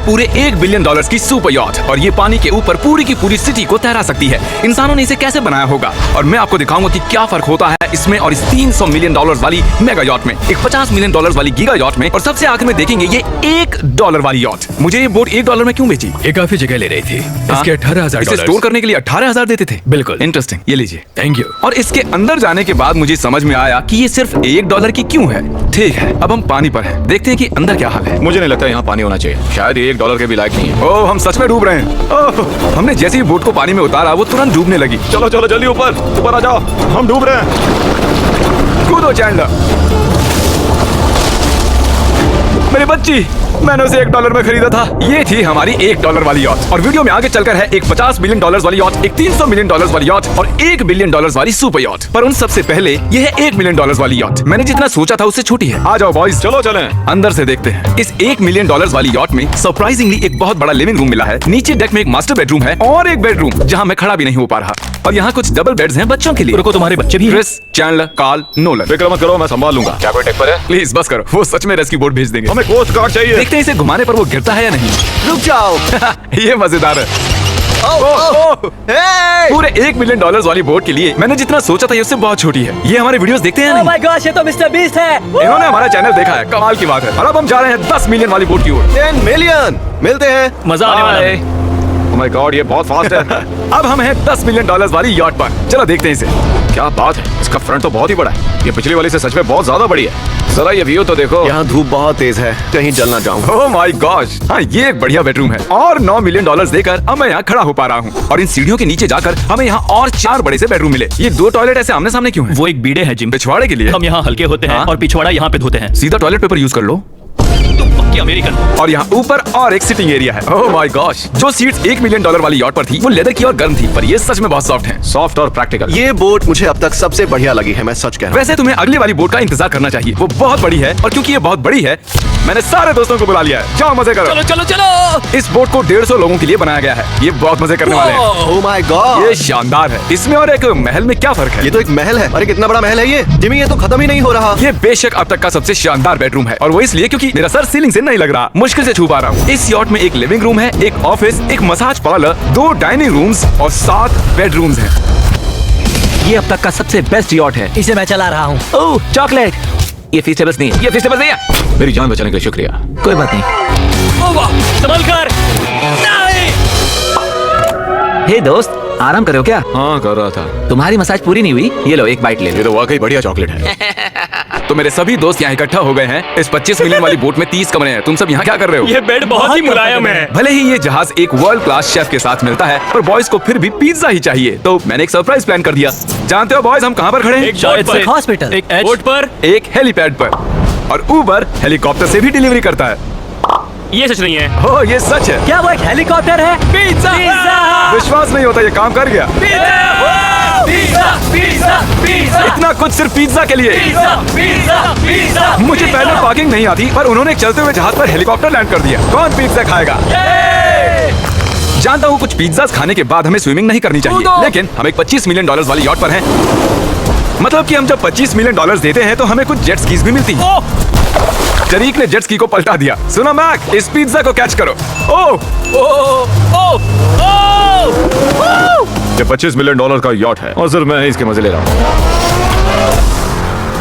पूरे $1 बिलियन की super yacht और ये पानी के ऊपर पूरी की पूरी सिटी को तैरा सकती है। इंसानों ने इसे कैसे बनाया होगा और मैं आपको दिखाऊंगा कि क्या फर्क होता है इसमें और इस $300 मिलियन वाली मेगा यॉट में, एक $50 मिलियन वाली गीगा यॉट में, और सबसे आखिर में देखेंगे ये $1 वाली यॉट। मुझे ये बोट $1 में क्यों बेची? ये काफी जगह ले रही थी। इसके 18,000 इसे स्टोर करने के लिए 18,000 देते थे। बिल्कुल इंटरेस्टिंग, ये लीजिए। Thank you. और इसके अंदर जाने के बाद मुझे समझ में आया कि ये सिर्फ $1 की क्यों है। ठीक है, अब हम पानी पर हैं, देखते हैं कि अंदर क्या हाल है। मुझे नहीं लगता यहाँ पानी होना चाहिए, शायद ये $1 के भी लायक नहीं है। ओह, हम सच में डूब रहे हैं। ओह, हमने जैसे ही बोट को पानी में उतारा वो तुरंत डूबने लगी। चलो चलो जल्दी ऊपर आ जाओ, हम डूब रहे हैं। कूदो चैंडलर। मेरी बच्ची, मैंने उसे $1 में खरीदा था। ये थी हमारी $1 वाली यॉट। और वीडियो में आगे चलकर है एक $50 मिलियन वाली यॉट, एक $300 मिलियन वाली यॉट और $1 बिलियन वाली सुपर यॉट। पर उन सबसे पहले ये है $1 मिलियन वाली यॉट। मैंने जितना सोचा था उससे छोटी है। आ जाओ बॉयज, चलो चलें। अंदर से देखते हैं। इस $1 मिलियन वाली यॉट में सरप्राइजिंगली एक बहुत बड़ा लिविंग रूम मिला है। नीचे डेक में एक मास्टर बेडरूम है और एक बेडरूम जहाँ मैं खड़ा भी नहीं हो पा रहा। और यहाँ कुछ डबल बेड्स हैं बच्चों के लिए। रुको, तुम्हारे बच्चे भी हैं? Chris, Chandler, Carl, Nolan. फिक्र मत करो, मैं संभाल लूंगा। क्या कोई टेक पर है? प्लीज बस करो, वो सच में रेस्क्यू बोट भेज देंगे। हमें कोस्ट गार्ड चाहिए। देखते हैं इसे घुमाने पर वो गिरता है या नहीं। रुक जाओ। ये मजेदार है। पूरे $1 मिलियन वाली बोट के लिए मैंने जितना सोचा था ये उससे बहुत छोटी है। ये हमारे वीडियोस देखते हैं ओह नहीं? माय गॉश, ये तो मिस्टर बीस्ट है। इन्होंने हमारा चैनल देखा है, कमाल की बात है। और अब हम जा रहे हैं 10 मिलियन वाली बोट की ओर। 10 मिलियन मिलते हैं। मजा आने वाला है। ओह माय गॉड, ये बहुत फास्ट है। अब हम हैं $10 मिलियन वाली यॉट पर। चलो देखते हैं इसे। क्या बात है, इसका फ्रंट तो बहुत ही बड़ा है। ये पिछली वाली से सच में बहुत ज्यादा बड़ी है। जरा ये व्यू तो देखो। यहाँ धूप बहुत तेज है, कहीं जल ना जाऊं। ओह माय गॉश, हाँ ये एक बढ़िया बेडरूम है। और $9 मिलियन देकर अब मैं यहाँ खड़ा हो पा रहा हूँ। और इन सीढ़ियों के नीचे जाकर हमें यहाँ और 4 बड़े से बेडरूम मिले। ये 2 टॉयलेट ऐसे आमने सामने क्यों है? वो एक बीड़े है जिम। पिछवाड़े के लिए? हम यहाँ हल्के होते हैं हाँ? और पिछवाड़ा यहाँ पे धोते हैं। सीधा टॉयलेट पेपर यूज कर लो। तुम पक्के अमेरिकन। और यहाँ ऊपर और एक सिटिंग एरिया है। ओह माय गॉश, जो सीट्स $1 मिलियन वाली यॉट पर थी वो लेदर की और गर्म थी, पर ये सच में बहुत सॉफ्ट हैं। सॉफ्ट और प्रैक्टिकल। ये बोट मुझे अब तक सबसे बढ़िया लगी है, मैं सच कह रहा हूँ। वैसे तुम्हें अगली वाली बोट का इंतजार करना चाहिए, वो बहुत बड़ी है। और क्योंकि ये बहुत बड़ी है मैंने सारे दोस्तों को बुला लिया है। जाओ मजे करो। चलो चलो चलो। इस बोट को 150 लोगों के लिए बनाया गया है। ये बहुत मजे करने वाले हैं। ओह माय गॉड, ये शानदार है। इसमें और एक महल में क्या फर्क है? ये तो एक महल है। अरे कितना बड़ा महल है ये जिमी, ये तो खत्म ही नहीं हो रहा। ये बेशक अब तक का सबसे शानदार बेडरूम है, और वो इसलिए क्योंकि मेरा सर सीलिंग से नहीं लग रहा, मुश्किल से छू पा रहा हूँ। इस यॉट में एक लिविंग रूम है, एक ऑफिस, एक मसाज पार्लर, 2 डाइनिंग रूम्स और 7 बेडरूम्स हैं। ये अब तक का सबसे बेस्ट यॉट है। इसे मैं चला रहा हूँ। ओह चॉकलेट। ये फीस्टेबल्स नहीं है, ये फीस्टेबल्स नहीं है। मेरी जान बचाने के लिए शुक्रिया। कोई बात नहीं। ओह वाह, संभल कर। नहीं। हे दोस्त, आराम करो क्या? हाँ कर रहा था। तुम्हारी मसाज पूरी नहीं हुई? ये लो एक बाइट ले ये लो। तो वाकई बढ़िया चॉकलेट है। तो मेरे सभी दोस्त यहाँ इकट्ठा हो गए हैं। इस 25 मिलियन वाली बोट में 30 कमरे हैं। तुम सब यहाँ क्या कर रहे हो? ये बेड बहुत ही मुलायम है। भले ही ये जहाज एक वर्ल्ड क्लास शेफ के साथ मिलता है, पर बॉयज को फिर भी पिज्जा ही चाहिए। तो मैंने एक सरप्राइज प्लान कर दिया। जानते हो बॉयज हम कहाँ पर खड़े हैं? एक शायद से हॉस्पिटल। एक बोट पर। एक हेलीपैड पर। और उबर हेलीकॉप्टर से भी डिलीवरी करता है। ये सच नहीं है। ओह ये सच है। क्या वो एक हेलीकॉप्टर है? पिज्जा। विश्वास नहीं होता, ये काम कर गया। पिज्जा पिज्जा पिज्जा इतना कुछ सिर्फ पिज्जा के लिए। Pizza pizza. मुझे पहले पार्किंग नहीं आती, पर उन्होंने एक चलते हुए जहाज पर हेलीकॉप्टर लैंड कर दिया। कौन पिज्जा खाएगा? जानता हूँ कुछ पिज्जा खाने के बाद हमें स्विमिंग नहीं करनी चाहिए, लेकिन हम एक $25 मिलियन वाली यॉट पर हैं। मतलब कि हम जब $25 मिलियन देते हैं तो हमें कुछ जेट स्कीज भी मिलती है। जरीक ने जेट स्की को पलटा दिया। सुनो मैक, इस पिज्जा को कैच करो। ओह ओह ओह ओह। ये $25 मिलियन का यॉट है और सिर्फ मैं इसके मजे ले रहा हूँ।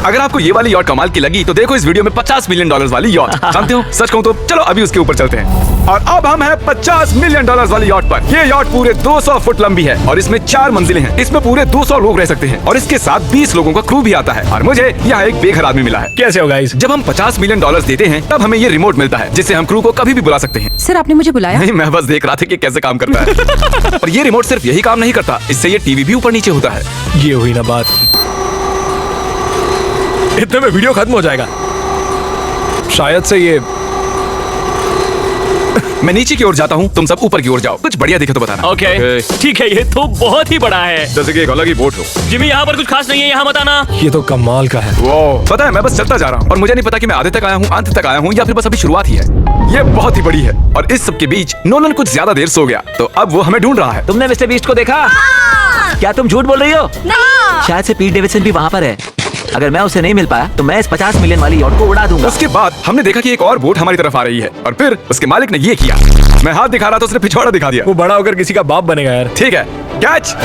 अगर आपको ये वाली यॉट कमाल की लगी तो देखो इस वीडियो में $50 मिलियन वाली यॉट। जानते हो सच कहूँ तो चलो अभी उसके ऊपर चलते हैं। और अब हम हैं $50 मिलियन वाली यॉट पर। ये यॉट पूरे 200 फुट लंबी है और इसमें 4 मंजिलें हैं। इसमें पूरे 200 लोग रह सकते हैं और इसके साथ 20 लोगों का क्रू भी आता है। और मुझे यहाँ एक बेघर आदमी मिला है। कैसे हो गाइस? जब हम $50 मिलियन देते हैं तब हमें ये रिमोट मिलता है, जिससे हम क्रू को कभी भी बुला सकते हैं। सर आपने मुझे बुलाया? नहीं, मैं बस देख रहा था कि कैसे काम करता है। और ये रिमोट सिर्फ यही काम नहीं करता, इससे ये टीवी भी ऊपर नीचे होता है। ये हुई ना बात। इतने में वीडियो खत्म हो जाएगा शायद से। ये मैं नीचे की ओर जाता हूँ, तुम सब ऊपर की ओर जाओ। कुछ बढ़िया दिखे तो बताना। ओके ठीक है। ये तो बहुत ही बड़ा है। जैसे कि एक अलग ही बोट हो। जिमी यहाँ पर कुछ खास नहीं है, यहाँ मत आना। ये तो कमाल का है। वो पता है मैं बस चलता जा रहा हूँ और मुझे नहीं पता कि मैं आधे तक आया हूँ, अंत तक आया हूँ या फिर बस अभी शुरुआत ही है। ये बहुत ही बड़ी है और इस सब के बीच नोलन कुछ ज्यादा देर सो गया, तो अब वो हमें ढूंढ रहा है। तुमने मिस्टर बीस्ट को देखा? क्या तुम झूठ बोल रही हो? नहीं। शायद से पीट डेविडसन भी वहाँ पर है। अगर मैं उसे नहीं मिल पाया तो मैं इस 50 मिलियन वाली यॉट को उड़ा दूंगा। उसके बाद हमने देखा कि एक और बोट हमारी तरफ आ रही है और फिर उसके मालिक ने ये किया। मैं हाथ दिखा रहा था, उसने पिछवाड़ा दिखा दिया। वो बड़ा होकर किसी का बाप बनेगा यार। ठीक है, कैच।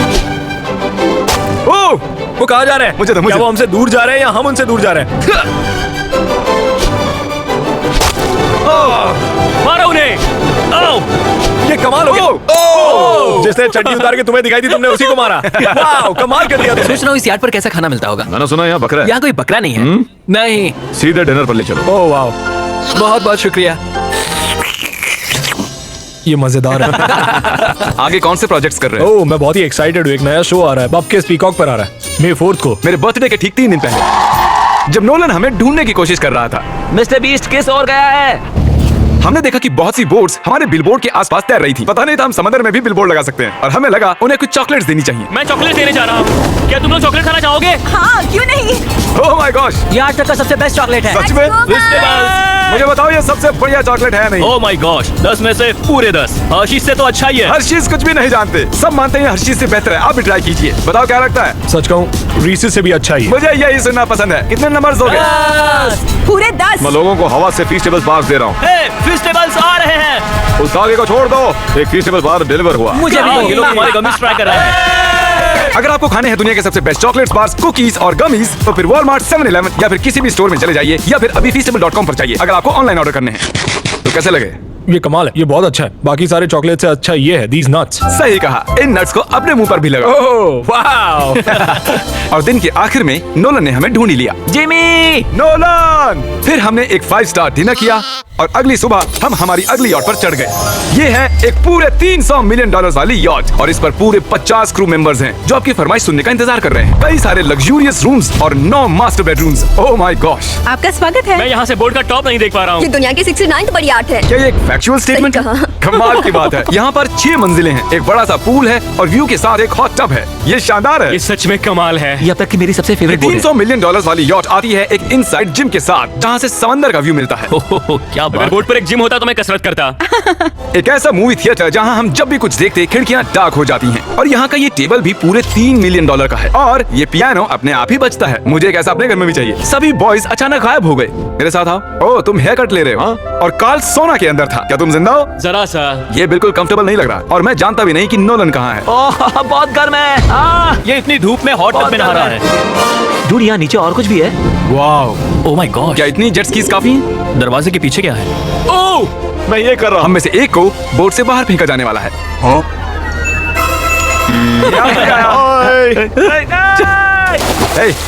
ओह, वो कहाँ जा रहे हैं? मुझे तो क्या वो हमसे दूर जा रहे हैं या हम उनसे दूर जा रहे हैं? मारो उन्हें! आओ! ये कमाल हो गया। जिसने चड्डी उतार के तुम्हें दिखाई थी तुमने उसी को मारा। वाओ, कमाल कर दिया तुमने। सोच रहा हूँ इस यार्ड पर कैसा खाना मिलता होगा। मैंने सुना यहाँ बकरा है। यहाँ कोई बकरा नहीं है। नहीं। सीधे डिनर पर ले चलो। ओह वाओ, बहुत बहुत शुक्रिया। ये मजेदार है। आगे कौन से प्रोजेक्ट्स कर रहे हैं? ओह, मैं बहुत ही एक्साइटेड हूँ। एक नया शो आ रहा है, बपके पीकॉक पर आ रहा है May 4th को। मेरे बर्थडे के ठीक 3 दिन पहले, जब नोलन हमें ढूंढने की कोशिश कर रहा था, मिस्टर बीस्ट किस और गया है? हमने देखा कि बहुत सी बोट्स हमारे बिलबोर्ड के आसपास तैर रही थी। पता नहीं था हम समंदर में भी बिलबोर्ड लगा सकते हैं और हमें लगा उन्हें कुछ चॉकलेट्स देनी चाहिए। मैं चॉकलेट देने जा रहा हूँ। क्या तुम लोग चॉकलेट खाना चाहोगे? हाँ, क्यों नहीं? ओह माय गॉश, ये आज तक का सबसे बेस्ट चॉकलेट है। सच में? मुझे बताओ ये सबसे बढ़िया चॉकलेट है या नहीं? ओह माय गॉश, 10 में से पूरे 10। हर्शीज से तो अच्छा ही है। हर्शीज कुछ भी नहीं जानते, सब मानते हैं हर्शीज से बेहतर है। आप भी ट्राई कीजिए, बताओ क्या लगता है? सच कहूँ रीसेस से भी अच्छा ही है। मुझे यही सुनना पसंद है। कितने नंबर्स दोगे? पूरे 10। मैं लोगों को हवा से फीस्टेबल बार्स दे रहा हूँ। हे, फेस्टिवल्स आ रहे हैं। उस आगे को छोड़ दो। एक फीस्टेबल बार डिलीवर हुआ। मुझे भी ये दो। लोग हमारे गमीज ट्राई कर रहे हैं। अगर आपको खाने हैं दुनिया के सबसे बेस्ट चॉकलेट्स, बार्स, कुकीज और गमीज, तो फिर वॉलमार्ट, 7-Eleven या फिर किसी भी स्टोर में चले जाइए या फिर अभी feastable.com पर जाइए अगर आपको ऑनलाइन ऑर्डर करने हैं। तो कैसे लगे? ये कमाल है, ये बहुत अच्छा है। बाकी सारे चॉकलेट से अच्छा ये है, these nuts। सही कहा, इन नट्स को अपने मुंह पर भी लगाओ। Oh wow. और दिन के आखिर में नोलन ने हमें ढूंढ ही लिया। जिमी! नोलन! फिर हमने एक 5 स्टार डिनर किया और अगली सुबह हम हमारी अगली यॉट पर चढ़ गए। ये है एक पूरे $300 मिलियन वाली यॉट और इस पर पूरे 50 क्रू मेंबर्स हैं जो आपकी फरमाइश सुनने का इंतजार कर रहे हैं। कई सारे लग्जूरियस रूम्स और 9 master bedrooms. Oh my gosh, आपका स्वागत है। मैं यहाँ से बोर्ड का टॉप नहीं देख पा रहा ये हूँ। दुनिया की 69th बड़ी आर्ट है। क्या ये एक फैक्चुअल स्टेटमेंट सही है? कहा। कमाल की बात है। यहाँ पर 6 मंजिलें हैं, एक बड़ा सा पूल है और व्यू के साथ एक हॉट टब है। ये शानदार है। ये सच में कमाल है। ये अब तक की मेरी सबसे फेवरेट बोट है। $300 मिलियन वाली यॉट आती है एक इनसाइड जिम के साथ जहाँ से समंदर का व्यू मिलता है। क्या अगर बोर्ड पर एक जिम होता तो मैं कसरत करता। एक ऐसा मूवी थिएटर जहाँ हम जब भी कुछ देखते खिड़कियाँ डार्क हो जाती हैं और यहाँ का ये टेबल भी पूरे $3 मिलियन का है और ये पियानो अपने आप ही बजता है। मुझे एक ऐसा अपने घर में भी चाहिए। सभी बॉयज अचानक गायब हो गए। मेरे साथ आओ। ओह, तुम हेयर कट ले रहे हो? हाँ? और कार्ल सोना के अंदर था। क्या तुम जिंदा हो? जरा सा। ये बिल्कुल कंफर्टेबल नहीं लग रहा और मैं जानता भी नहीं कि नोलन कहाँ है। ओह, बहुत गर्म है। ये इतनी धूप में हॉट टब में नहा रहा है। डूड, यहाँ नीचे और कुछ भी है। वाह, ओह माय गॉड, क्या इतनी जेट स्कीज काफी हैं? दरवाजे के पीछे क्या है? ओह, मैं ये कर रहा हूँ। हम में से एक को बोट से बाहर फेंका जाने वाला है।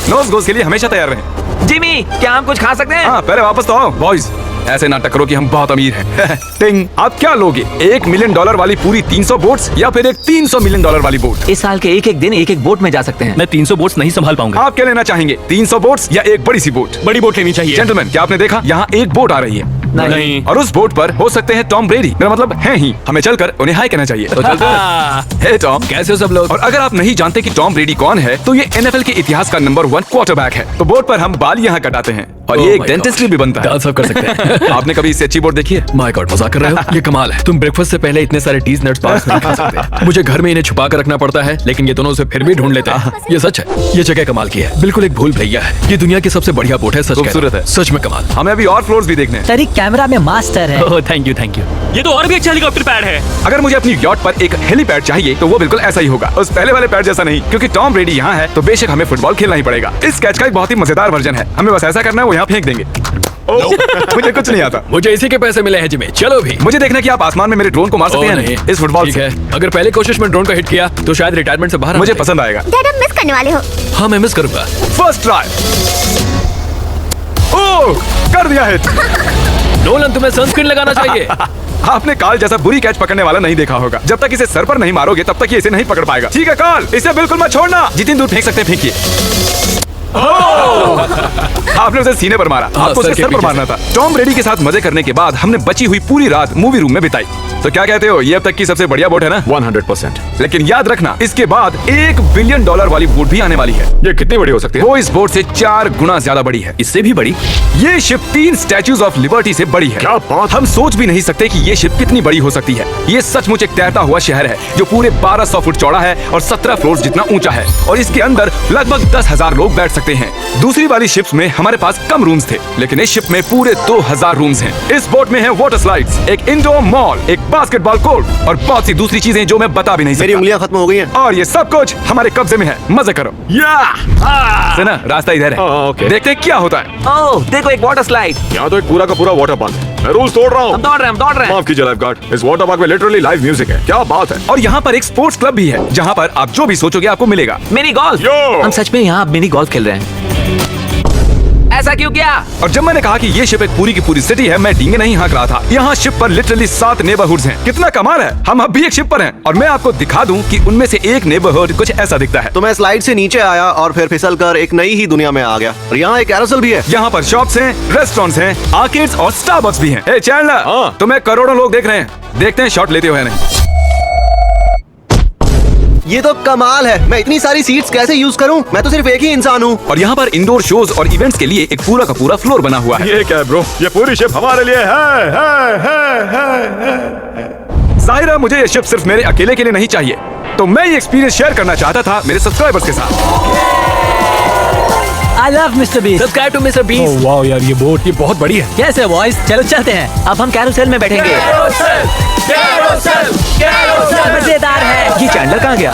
नोज गोज के लिए हमेशा तैयार रहें। जिमी, क्या हम कुछ खा सकते हैं? हाँ, पहले वापस तो आओ बॉयज। ऐसे नाटक करो कि हम बहुत अमीर हैं। टिंग, आप क्या लोगे? $1 मिलियन वाली पूरी 300 बोट्स या फिर एक $300 मिलियन वाली बोट? इस साल के एक एक दिन एक एक बोट में जा सकते हैं। मैं 300 बोट्स नहीं संभाल पाऊंगा। आप क्या लेना चाहेंगे, 300 बोट्स या एक बड़ी सी बोट? बड़ी बोट लेनी चाहिए। जेंटलमैन, क्या आपने देखा यहाँ एक बोट आ रही है नहीं। और उस बोट पर हो सकते हैं टॉम ब्रेडी। मेरा मतलब है ही। हमें चलकर उन्हें हाय कहना चाहिए। तो चलते हैं। हे टॉम, कैसे हो सब लोग? और अगर आप नहीं जानते कि टॉम ब्रेडी कौन है तो ये NFL के इतिहास का नंबर 1 क्वार्टरबैक है। तो बोट पर हम बाल यहाँ कटाते हैं और ये एक डेंटिस्ट भी बनता है। दांत साफ कर सकते हैं। आपने कभी इससे अच्छी बोट देखी है? माय गॉड, मजाक कर रहे हो? ये कमाल है। तुम ब्रेकफास्ट से पहले इतने सारे टीज नट्स पास नहीं खा सकते। मुझे घर में इन्हें छुपा कर रखना पड़ता है, लेकिन ये दोनों उसे फिर भी ढूंढ लेते हैं। ये सच है, ये जगह कमाल की है। बिल्कुल एक भूल भैया है। ये दुनिया की सबसे बढ़िया बोट है। सच खूबसूरत है। सच में कमाल। हमें अभी और फ्लोर्स भी देखने हैं। तेरी कैमरा में मास्टर है। Oh thank you thank you. ये तो और भी अच्छा हेलीकॉप्टर पैड है। अगर मुझे अपनी यॉट पर एक हेलीपैड चाहिए तो वो बिल्कुल ऐसा ही होगा, उस पहले वाले पैड जैसा नहीं। क्योंकि टॉम ब्रेडी यहाँ है तो बेशक हमें फुटबॉल खेलना ही पड़ेगा। इस कैच का एक बहुत ही मजेदार वर्जन है। हमें बस ऐसा करना है, वो यहाँ फेंक देंगे। ओह, मुझे कुछ नहीं आता। मुझे इसी के पैसे मिले हैं जिमी। चलो भी। मुझे देखना कि आप आसमान में मेरे ड्रोन को मार सकते ओह, हैं नहीं। इस फुटबॉल ठीक से। है, अगर पहले कोशिश में ड्रोन को हिट किया तो शायद रिटायरमेंट से बाहर आ मुझे जाए। पसंद आएगा। डैड, आप मिस करने वाले हो। हाँ, मैं मिस करूंगा। First try. ओह, कर दिया हिट। नोलन, तुम्हें सनस्क्रीन लगाना चाहिए। आपने कार्ल जैसा बुरी कैच पकड़ने वाला नहीं देखा होगा। जब तक इसे सर पर नहीं मारोगे तब तक ये इसे नहीं पकड़ पाएगा। ठीक है कार्ल, इसे बिल्कुल मत छोड़ना। जितनी दूर फेंक सकते हैं फेंकिए। आपने उसे सीने पर मारा। आपको सर उसे के सर पर पीछे मारना था। टॉम ब्रेडी के साथ मजे करने के बाद हमने बची हुई पूरी रात मूवी रूम में बिताई। तो क्या कहते हो, ये अब तक की सबसे बढ़िया बोट है ना? 100%। लेकिन याद रखना, इसके बाद $1 बिलियन वाली बोट भी आने वाली है। ये कितनी बड़ी हो सकती है? वो इस बोट से 4 गुना ज्यादा बड़ी है। इससे भी बड़ी? ये शिप 3 स्टैच्यूज ऑफ लिबर्टी से बड़ी है। क्या बात! हम सोच भी नहीं सकते कि ये शिप कितनी बड़ी हो सकती है। ये सचमुच एक तैरता हुआ शहर है जो पूरे 1200 फुट चौड़ा है और 17 फ्लोर जितना ऊंचा है और इसके अंदर लगभग 10,000 लोग बैठ सकते हैं। दूसरी वाली शिप्स में हमारे पास कम रूम्स थे, लेकिन इस शिप में पूरे 2000 रूम्स हैं। इस बोट में है वाटर स्लाइड्स, एक इंडोर मॉल, एक बास्केटबॉल कोर्ट और बहुत सी दूसरी चीजें जो मैं बता भी नहीं मेरी सकता। उंगलियां खत्म हो गई हैं। और ये सब कुछ हमारे कब्जे में है। मजे करो। सुना, रास्ता इधर है। ओके। देखते हैं क्या होता है। ओह देखो एक वाटर स्लाइड। यहाँ तो एक पूरा का पूरा वाटर पार्क है। मैं रूल्स तोड़ रहा हूँ। हम दौड़ रहे हैं माफ कीजिए लाइफ गार्ड, इस वाटर पार्क में लिटरली लाइव म्यूजिक है। क्या बात है। और यहाँ पर एक स्पोर्ट्स क्लब भी है, जहाँ पर आप जो भी सोचोगे आपको मिलेगा। Mini golf. यो! हम सच में यहाँ मिनी गोल्फ खेल रहे हैं। ऐसा क्यों किया? और जब मैंने कहा कि ये शिप एक पूरी की पूरी सिटी है, मैं डींगे नहीं हाँक रहा था। यहाँ शिप पर लिटरली 7 नेबरहुड्स हैं। कितना कमाल है। हम अब भी एक शिप पर हैं और मैं आपको दिखा दूं कि उनमें से एक नेबरहुड कुछ ऐसा दिखता है। तो मैं स्लाइड से नीचे आया और फिर फिसल कर एक नई ही दुनिया में आ गया। और यहाँ एक कैरोसेल भी है। यहाँ पर शॉप्स हैं, रेस्टोरेंट्स हैं, आर्केड्स और स्टारबक्स भी हैं। ए चैंडलर, हाँ। तुम्हें करोड़ों लोग देख रहे हैं। देखते हैं शॉट लेते हुए या नहीं। ये तो कमाल है। मैं इतनी सारी सीट्स कैसे यूज करूँ? मैं तो सिर्फ एक ही इंसान हूँ। और यहाँ पर इंडोर शोज और इवेंट्स के लिए एक पूरा का पूरा फ्लोर बना हुआ है। ये क्या है ब्रो? ये पूरी शिप हमारे लिए है। जाहिर है मुझे ये शिप सिर्फ मेरे अकेले के लिए नहीं चाहिए, तो मैं ये एक्सपीरियंस शेयर करना चाहता था मेरे सब्सक्राइबर्स के साथ। I love mister Beast. Subscribe to mister Beast. वाह यार, ये बोट ये बहुत बड़ी है। कैसे बॉयज, चलो चलते हैं। अब हम कैरोसेल में बैठेंगे। मजेदार है। ये चैंडलर कहाँ गया?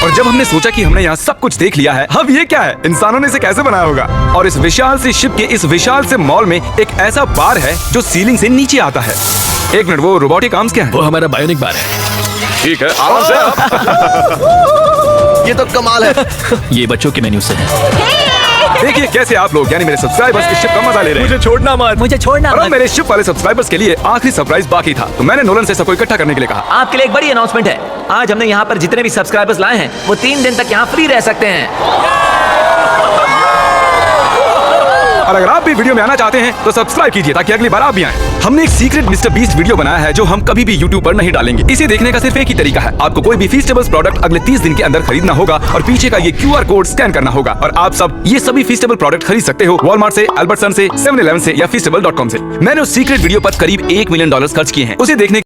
और जब हमने सोचा कि हमने यहाँ सब कुछ देख लिया है, अब ये क्या है, इंसानों ने इसे कैसे बनाया होगा। और इस विशाल सी शिप के इस विशाल से मॉल में एक ऐसा बार है जो सीलिंग से नीचे आता है। एक मिनट, वो रोबोटिक आर्म्स क्या है? वो हमारा बायोनिक बार है। ठीक है, आराम से। ये तो कमाल है। ये बच्चों के मेन्यू से है। देखिए कैसे आप लोग यानी मेरे सब्सक्राइबर्स इस शिप का मजा ले रहे हैं। मुझे छोड़ना मत। मुझे छोड़ना और अब मत। मेरे शिप वाले सब्सक्राइबर्स के लिए आखिरी सरप्राइज बाकी था, तो मैंने नोलन से सबको इकट्ठा करने के लिए कहा। आपके लिए एक बड़ी अनाउंसमेंट है। आज हमने यहाँ पर जितने भी सब्सक्राइबर्स लाए हैं वो 3 दिन तक यहाँ फ्री रह सकते हैं। और अगर आप भी वीडियो में आना चाहते हैं तो सब्सक्राइब कीजिए ताकि अगली बार आप भी आएं। हमने एक सीक्रेट मिस्टर बीस्ट वीडियो बनाया है जो हम कभी भी YouTube पर नहीं डालेंगे। इसे देखने का सिर्फ एक ही तरीका है, आपको कोई भी फीस्टेबल्स प्रोडक्ट अगले 30 दिन के अंदर खरीदना होगा और पीछे का ये QR कोड स्कैन करना होगा और आप सब ये सभी फीस्टेबल प्रोडक्ट खरीद सकते हो वॉलमार्ट से, अल्बर्टसन से, 7-Eleven से या feastable.com से। मैंने उस सीक्रेट वीडियो पर करीब $1 मिलियन खर्च किए हैं। उसे देखने